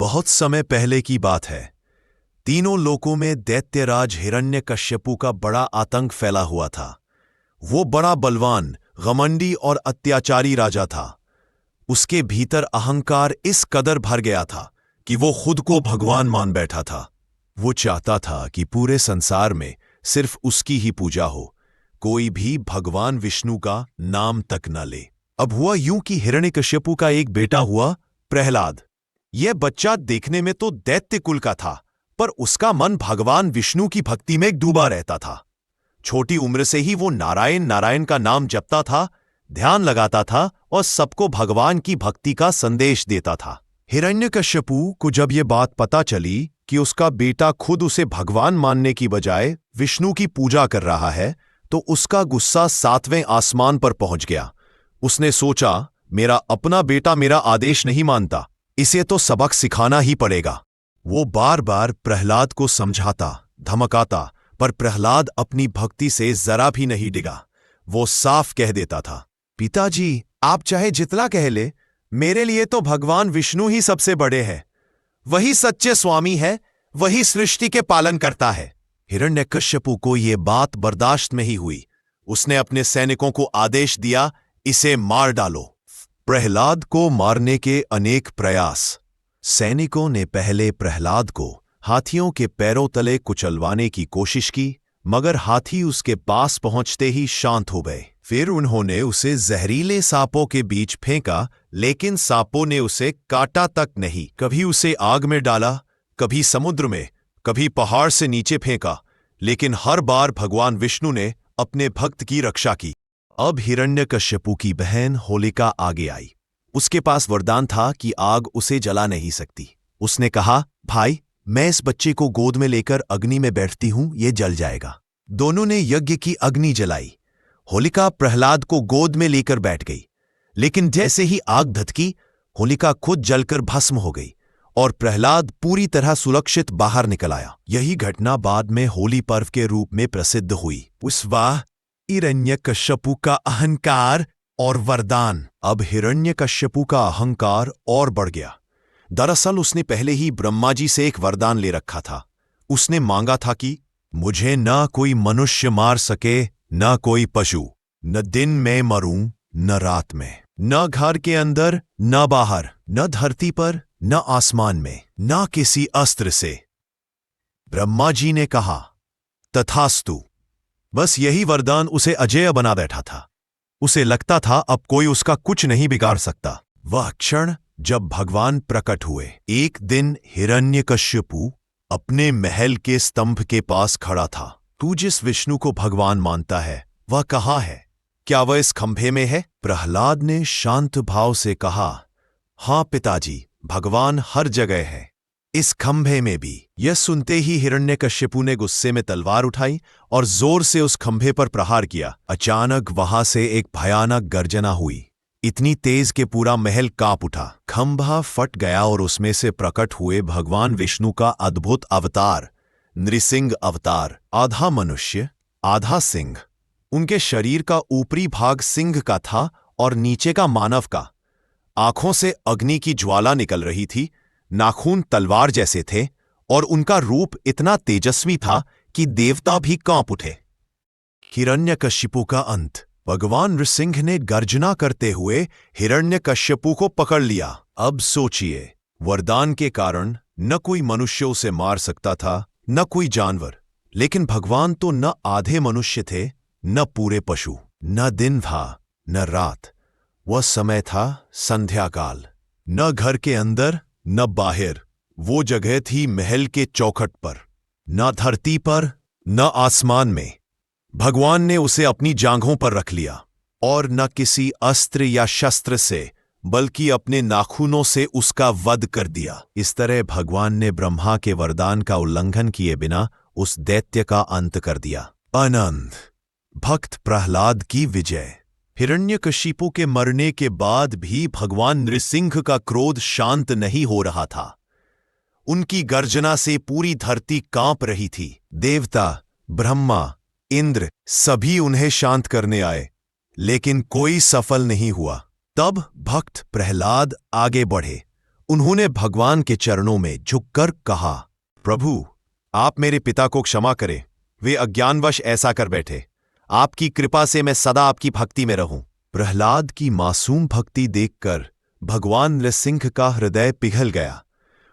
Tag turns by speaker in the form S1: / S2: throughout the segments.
S1: बहुत समय पहले की बात है। तीनों लोकों में दैत्यराज हिरण्यकश्यपु का बड़ा आतंक फैला हुआ था। वो बड़ा बलवान, घमंडी और अत्याचारी राजा था। उसके भीतर अहंकार इस कदर भर गया था कि वो खुद को भगवान मान बैठा था। वो चाहता था कि पूरे संसार में सिर्फ उसकी ही पूजा हो, कोई भी भगवान विष्णु का नाम तक न ले। अब हुआ यूं कि हिरण्यकश्यपु का एक बेटा हुआ, प्रहलाद। यह बच्चा देखने में तो दैत्य कुल का था, पर उसका मन भगवान विष्णु की भक्ति में डूबा रहता था। छोटी उम्र से ही वो नारायण नारायण का नाम जपता था, ध्यान लगाता था और सबको भगवान की भक्ति का संदेश देता था। हिरण्यकश्यपु को जब ये बात पता चली कि उसका बेटा खुद उसे भगवान मानने की बजाय विष्णु की पूजा कर रहा है, तो उसका गुस्सा 7वें आसमान पर पहुंच गया। उसने सोचा, मेरा अपना बेटा मेरा आदेश नहीं मानता, इसे तो सबक सिखाना ही पड़ेगा। वो बार बार प्रहलाद को समझाता, धमकाता, पर प्रहलाद अपनी भक्ति से जरा भी नहीं डिगा। वो साफ कह देता था, पिताजी, आप चाहे जितना कह ले, मेरे लिए तो भगवान विष्णु ही सबसे बड़े हैं। वही सच्चे स्वामी है, वही सृष्टि के पालन करता है। हिरण्यकश्यपु को ये बात बर्दाश्त में ही हुई। उसने अपने सैनिकों को आदेश दिया, इसे मार डालो। प्रहलाद को मारने के अनेक प्रयास। सैनिकों ने पहले प्रहलाद को हाथियों के पैरों तले कुचलवाने की कोशिश की, मगर हाथी उसके पास पहुंचते ही शांत हो गए। फिर उन्होंने उसे जहरीले सांपों के बीच फेंका, लेकिन सांपों ने उसे काटा तक नहीं। कभी उसे आग में डाला, कभी समुद्र में, कभी पहाड़ से नीचे फेंका, लेकिन हर बार भगवान विष्णु ने अपने भक्त की रक्षा की। अब हिरण्यकश्यपु की बहन होलिका आगे आई। उसके पास वरदान था कि आग उसे जला नहीं सकती। उसने कहा, भाई, मैं इस बच्चे को गोद में लेकर अग्नि में बैठती हूं, ये जल जाएगा। दोनों ने यज्ञ की अग्नि जलाई। होलिका प्रहलाद को गोद में लेकर बैठ गई, लेकिन जैसे ही आग धधकी, होलिका खुद जलकर भस्म हो गई और प्रहलाद पूरी तरह सुरक्षित बाहर निकल आया। यही घटना बाद में होली पर्व के रूप में प्रसिद्ध हुई। उस वाह हिरण्यकश्यपु का अहंकार और वरदान। अब हिरण्यकश्यपु का अहंकार और बढ़ गया। दरअसल उसने पहले ही ब्रह्मा जी से एक वरदान ले रखा था। उसने मांगा था कि मुझे न कोई मनुष्य मार सके, न कोई पशु, न दिन में मरूं न रात में, न घर के अंदर न बाहर, न धरती पर न आसमान में, न किसी अस्त्र से। ब्रह्मा जी ने कहा, तथास्तु। बस यही वरदान उसे अजेय बना बैठा था। उसे लगता था अब कोई उसका कुछ नहीं बिगाड़ सकता। वह क्षण जब भगवान प्रकट हुए। एक दिन हिरण्यकश्यपु अपने महल के स्तंभ के पास खड़ा था। तू जिस विष्णु को भगवान मानता है, वह कहाँ है? क्या वह इस खंभे में है? प्रहलाद ने शांत भाव से कहा, हां पिताजी, भगवान हर जगह है, इस खंभे में भी। यह सुनते ही हिरण्यकश्यपु ने गुस्से में तलवार उठाई और जोर से उस खंभे पर प्रहार किया। अचानक वहां से एक भयानक गर्जना हुई, इतनी तेज कि पूरा महल कांप उठा। खंभा फट गया और उसमें से प्रकट हुए भगवान विष्णु का अद्भुत अवतार, नृसिंह अवतार। आधा मनुष्य, आधा सिंह। उनके शरीर का ऊपरी भाग सिंह का था और नीचे का मानव का। आंखों से अग्नि की ज्वाला निकल रही थी, नाखून तलवार जैसे थे और उनका रूप इतना तेजस्वी था कि देवता भी कांप उठे। हिरण्यकश्यपु का अंत। भगवान नृसिंह ने गर्जना करते हुए हिरण्यकश्यपु को पकड़ लिया। अब सोचिए, वरदान के कारण न कोई मनुष्य उसे मार सकता था, न कोई जानवर, लेकिन भगवान तो न आधे मनुष्य थे, न पूरे पशु, न दिन था न रात। वह समय था संध्याकाल। न घर के अंदर न बाहर। वो जगह थी महल के चौखट पर। न धरती पर न आसमान में। भगवान ने उसे अपनी जांघों पर रख लिया और न किसी अस्त्र या शस्त्र से, बल्कि अपने नाखूनों से उसका वध कर दिया। इस तरह भगवान ने ब्रह्मा के वरदान का उल्लंघन किए बिना उस दैत्य का अंत कर दिया। आनंद। भक्त प्रहलाद की विजय। हिरण्यकशिपु के मरने के बाद भी भगवान नृसिंह का क्रोध शांत नहीं हो रहा था। उनकी गर्जना से पूरी धरती कांप रही थी। देवता, ब्रह्मा, इंद्र सभी उन्हें शांत करने आए, लेकिन कोई सफल नहीं हुआ। तब भक्त प्रहलाद आगे बढ़े। उन्होंने भगवान के चरणों में झुककर कहा, प्रभु, आप मेरे पिता को क्षमा करें, वे अज्ञानवश ऐसा कर बैठे। आपकी कृपा से मैं सदा आपकी भक्ति में रहूं। प्रहलाद की मासूम भक्ति देखकर भगवान नृसिंह का हृदय पिघल गया।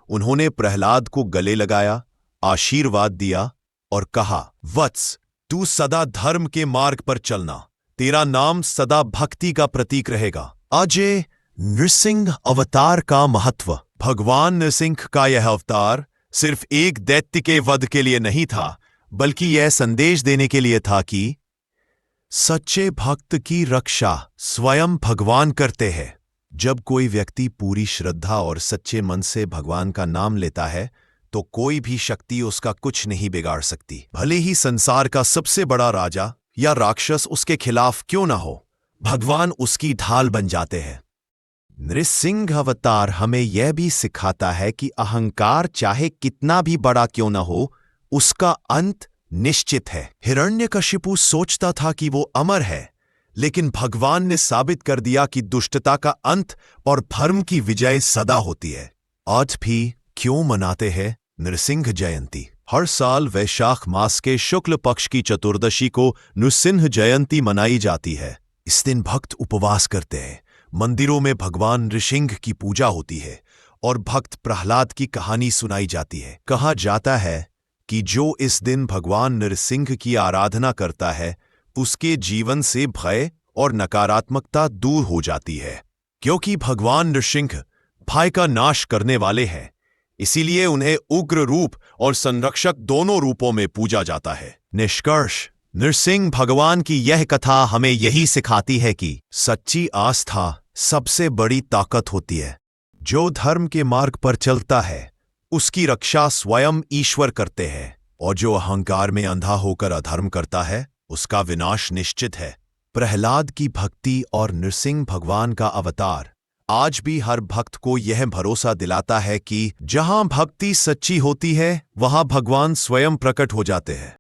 S1: उन्होंने प्रहलाद को गले लगाया, आशीर्वाद दिया और कहा, वत्स, तू सदा धर्म के मार्ग पर चलना। तेरा नाम सदा भक्ति का प्रतीक रहेगा। अजय नृसिंह अवतार का महत्व। भगवान नृसिंह का यह अवतार सिर्फ एक दैत्य के वध के लिए नहीं था, बल्कि यह संदेश देने के लिए था कि सच्चे भक्त की रक्षा स्वयं भगवान करते हैं। जब कोई व्यक्ति पूरी श्रद्धा और सच्चे मन से भगवान का नाम लेता है तो कोई भी शक्ति उसका कुछ नहीं बिगाड़ सकती। भले ही संसार का सबसे बड़ा राजा या राक्षस उसके खिलाफ क्यों ना हो, भगवान उसकी ढाल बन जाते हैं। नृसिंह अवतार हमें यह भी सिखाता है कि अहंकार चाहे कितना भी बड़ा क्यों न हो, उसका अंत निश्चित है। हिरण्यकशिपु सोचता था कि वो अमर है, लेकिन भगवान ने साबित कर दिया कि दुष्टता का अंत और धर्म की विजय सदा होती है। आज भी क्यों मनाते हैं नृसिंह जयंती? हर साल वैशाख मास के शुक्ल पक्ष की चतुर्दशी को नृसिंह जयंती मनाई जाती है। इस दिन भक्त उपवास करते हैं, मंदिरों में भगवान नृसिंह की पूजा होती है और भक्त प्रहलाद की कहानी सुनाई जाती है। कहा जाता है कि जो इस दिन भगवान नृसिंह की आराधना करता है, उसके जीवन से भय और नकारात्मकता दूर हो जाती है। क्योंकि भगवान नृसिंह भय का नाश करने वाले हैं, इसीलिए उन्हें उग्र रूप और संरक्षक दोनों रूपों में पूजा जाता है। निष्कर्ष, नृसिंह भगवान की यह कथा हमें यही सिखाती है कि सच्ची आस्था सबसे बड़ी ताकत होती है। जो धर्म के मार्ग पर चलता है उसकी रक्षा स्वयं ईश्वर करते हैं, और जो अहंकार में अंधा होकर अधर्म करता है उसका विनाश निश्चित है। प्रहलाद की भक्ति और नृसिंह भगवान का अवतार आज भी हर भक्त को यह भरोसा दिलाता है कि जहां भक्ति सच्ची होती है वहां भगवान स्वयं प्रकट हो जाते हैं।